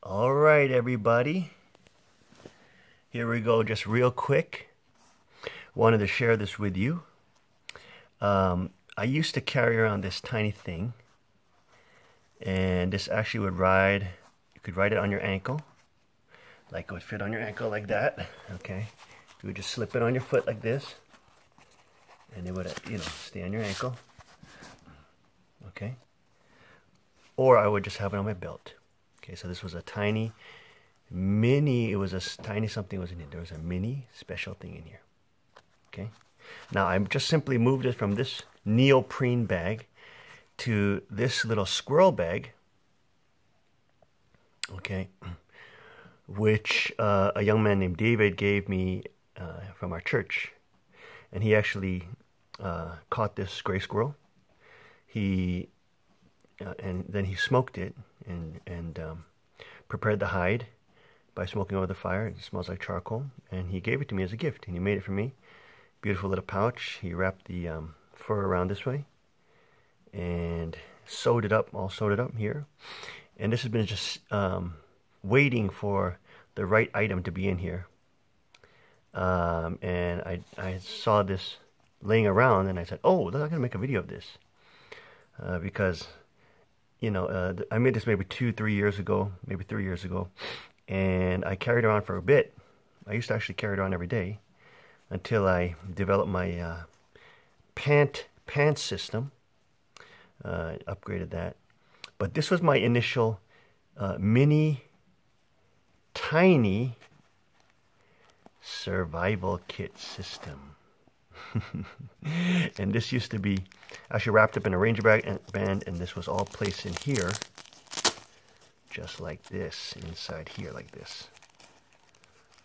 All right, everybody. Here we go, just real quick. Wanted to share this with you. I used to carry around this tiny thing, and this actually would ride. You could ride it on your ankle, like it would fit on your ankle like that. Okay, you would just slip it on your foot like this, and it would, stay on your ankle. Okay, or I would just have it on my belt. Okay, so this was a tiny mini, it was a tiny something was in here. There was a mini special thing in here. Okay, now I just simply moved it from this neoprene bag to this little squirrel bag. Okay, which a young man named David gave me from our church, and he actually caught this gray squirrel. And then he smoked it and prepared the hide by smoking over the fire. It smells like charcoal, and he gave it to me as a gift, and he made it for me. Beautiful little pouch. He wrapped the fur around this way and sewed it up, all sewed it up here. And this has been just waiting for the right item to be in here. And I saw this laying around, and I said, oh, I'm going to make a video of this. Because, I made this maybe 2-3 years ago, maybe 3 years ago. And I carried it around for a bit. I used to actually carry it around every day until I developed my pant system. Upgraded that. But this was my initial mini, tiny survival kit system. And this used to be actually wrapped up in a ranger band, and this was all placed in here, just like this, inside here like this.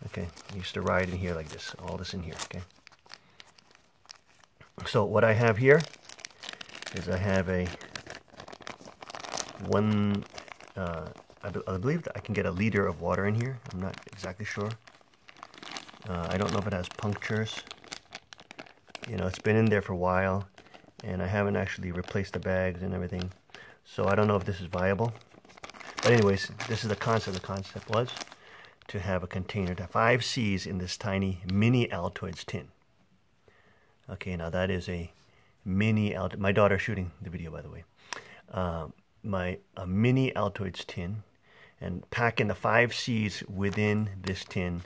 Okay, I used to ride in here like this, all this in here. Okay, so what I have here is I have a I believe that I can get a liter of water in here. I'm not exactly sure. I don't know if it has punctures. It's been in there for a while, and I haven't actually replaced the bags and everything, so I don't know if this is viable. But anyways, this is the concept. The concept was to have a container to 5 C's in this tiny mini Altoids tin. Okay, now that is a mini Altoids. My daughter's shooting the video, by the way. A mini Altoids tin, and pack in the 5 C's within this tin,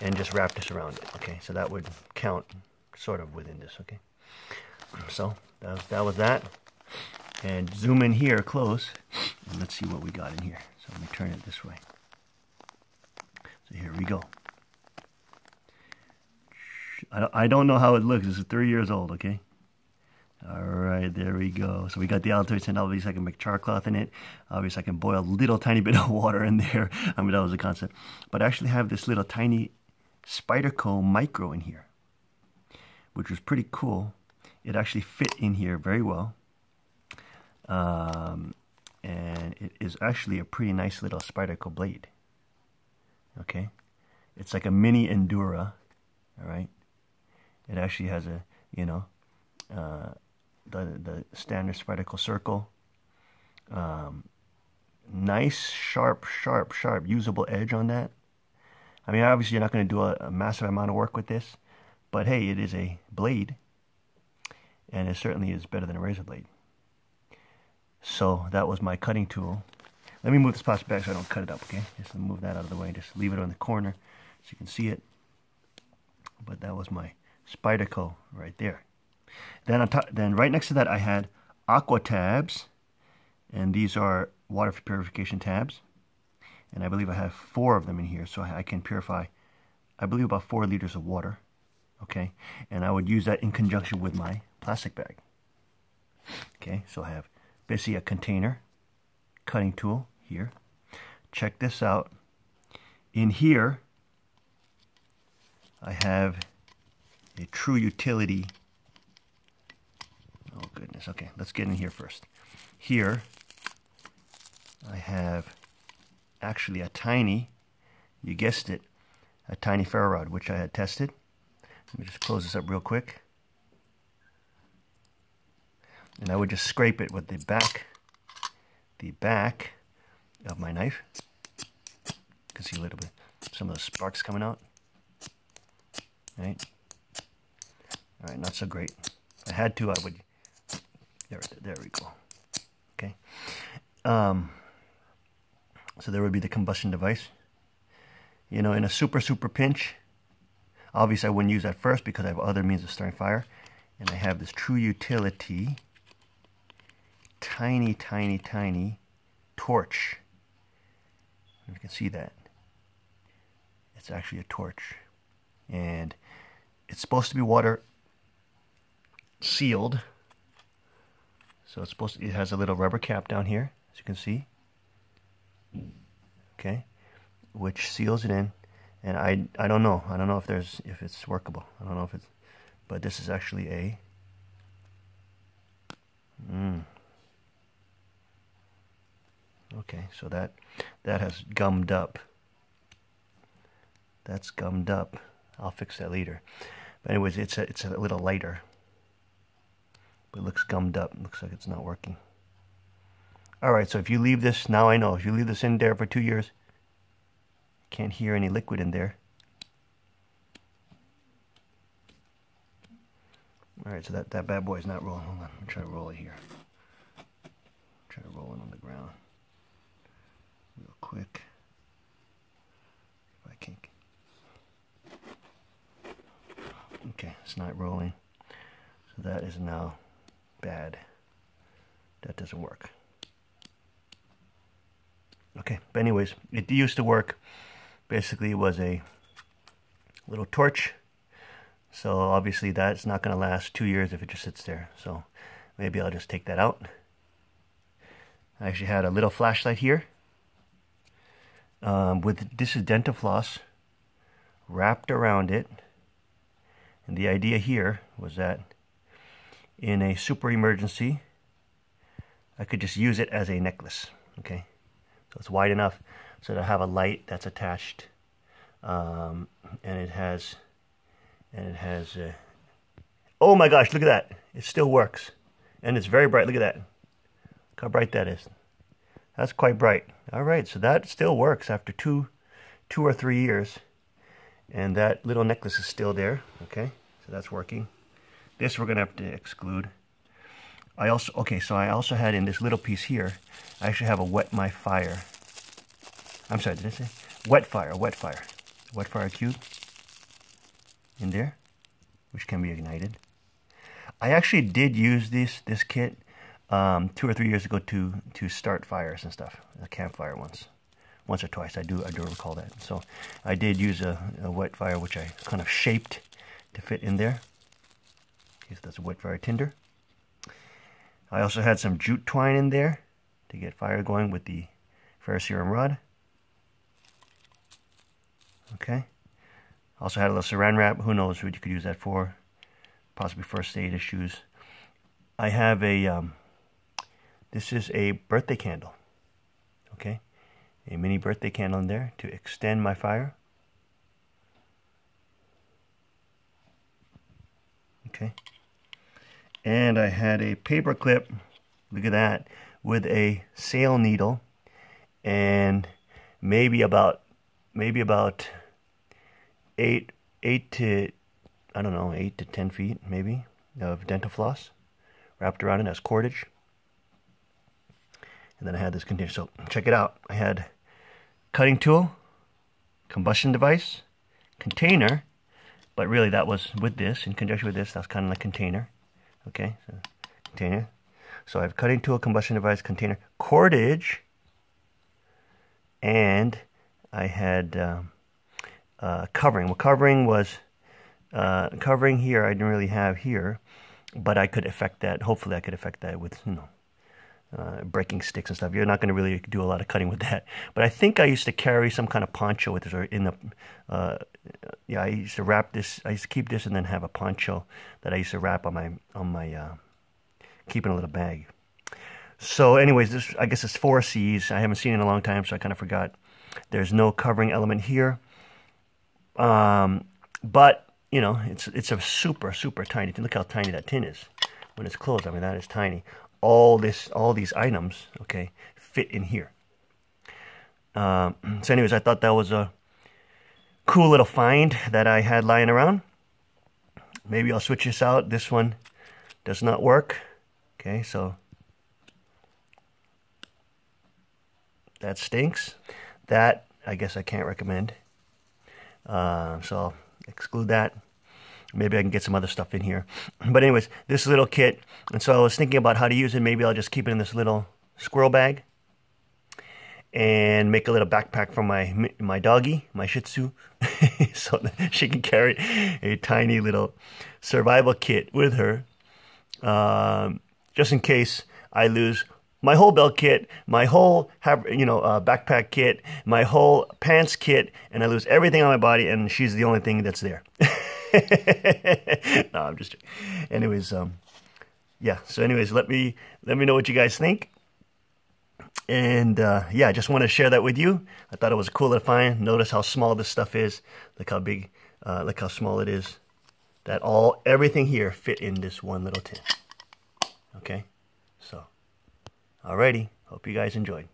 and just wrap this around it. Okay, so that would count sort of within this. Okay, so that was that. And zoom in here close, and let's see what we got in here. So let me turn it this way. So here we go. I don't know how it looks. This is 3 years old. Okay. All right, there we go. So we got the Altoids, and obviously I can make char cloth in it. Obviously I can boil a little tiny bit of water in there. I mean, that was the concept. But I actually have this little tiny Spyderco micro in here, which was pretty cool. It actually fit in here very well. And it is actually a pretty nice little Spyderco blade. Okay, it's like a mini Endura. All right, it actually has a the standard Spyderco circle. Nice sharp usable edge on that. I mean, obviously you're not going to do a massive amount of work with this, but hey, it is a blade, and it certainly is better than a razor blade. So that was my cutting tool. Let me move this plastic back so I don't cut it up, okay? Just move that out of the way. Just leave it on the corner so you can see it. But that was my Spyderco right there. Then on top, then right next to that I had Aqua Tabs, and these are water purification tabs. And I believe I have 4 of them in here, so I can purify, I believe, about 4 liters of water. Okay, and I would use that in conjunction with my plastic bag. Okay, so I have basically a container, cutting tool here. Check this out. In here, I have a true utility. Oh goodness, okay, let's get in here first. Here, I have actually a tiny, you guessed it, a tiny ferro rod, which I had tested. Let me just close this up real quick. And I would just scrape it with the back of my knife. You can see a little bit, some of the sparks coming out. Right? All right, not so great. If I had to, I would. There we go. Okay. So there would be the combustion device. You know, in a super pinch, obviously I wouldn't use that first because I have other means of starting fire. And I have this true utility, tiny torch. If you can see that. It's actually a torch. And it's supposed to be water sealed. So it's supposed to, it has a little rubber cap down here, as you can see. Okay, which seals it in. And I don't know. I don't know if it's workable. I don't know if it's, but this is actually a okay, so that has gummed up. That's gummed up. I'll fix that later. But anyways, it's a little lighter. But it looks gummed up. It looks like it's not working. Alright, so if you leave this, now I know, if you leave this in there for 2 years, can't hear any liquid in there. Alright, so that bad boy is not rolling. Hold on, I'm trying to roll it here. Try to roll it on the ground. Real quick. If I can. Okay, it's not rolling. So that is now bad. That doesn't work. Okay, but anyways, it used to work. Basically, it was a little torch. So obviously that's not going to last 2 years if it just sits there. So maybe I'll just take that out. I actually had a little flashlight here. This is dental floss wrapped around it. And the idea here was that in a super emergency, I could just use it as a necklace. Okay, so it's wide enough so to have a light that's attached, and it has oh my gosh, look at that, it still works, and it's very bright. Look at that, look how bright that is. That's quite bright. All right, so that still works after two or 3 years, and that little necklace is still there. Okay, so that's working. This we're gonna have to exclude. I also had in this little piece here, I actually have a wet fire cube in there, which can be ignited. I actually did use this kit 2 or 3 years ago to start fires and stuff, a campfire once or twice. I do recall that. So I did use a wet fire, which I kind of shaped to fit in there. Okay, so that's a wet fire tinder. I also had some jute twine in there to get fire going with the ferrocerium rod. Okay. Also had a little saran wrap. Who knows what you could use that for? Possibly first aid issues. I have a, this is a birthday candle. Okay. A mini birthday candle in there to extend my fire. Okay. And I had a paper clip, look at that, with a sail needle and maybe about 8 to 10 feet maybe of dental floss wrapped around it as cordage. And then I had this container. So check it out. I had cutting tool, combustion device, container, but really that was with this, in conjunction with this, that's kind of like container. Okay, so container. So I have cutting tool, combustion device, container, cordage, and I had covering. Well, covering was covering here. I didn't really have here, but I could affect that. Hopefully, I could affect that with breaking sticks and stuff. You're not going to really do a lot of cutting with that. But I think I used to carry some kind of poncho with this, or in the yeah, I used to wrap this. I used to keep this and then have a poncho that I used to wrap on my keep in a little bag. So, anyways, this, I guess it's 4 C's. I haven't seen it in a long time, so I kind of forgot. There's no covering element here, but you know, it's a super tiny tin. Look how tiny that tin is when it's closed. I mean, that is tiny. All these items, okay, fit in here. So anyways, I thought that was a cool little find that I had lying around. Maybe I'll switch this out. This one does not work. Okay, so that stinks. That, I guess I can't recommend. So I'll exclude that. Maybe I can get some other stuff in here. But anyways, this little kit. And so I was thinking about how to use it. Maybe I'll just keep it in this little squirrel bag and make a little backpack for my doggy, my Shih Tzu, so that she can carry a tiny little survival kit with her, just in case I lose my whole belt kit, my whole backpack kit, my whole pants kit, and I lose everything on my body, and she's the only thing that's there. No, I'm just joking. Anyways, yeah. So anyways, let me know what you guys think. And yeah, I just want to share that with you. I thought it was a cool little find. Notice how small this stuff is. Look how big, look how small it is. That everything here fit in this one little tin. Okay, so alrighty. Hope you guys enjoyed.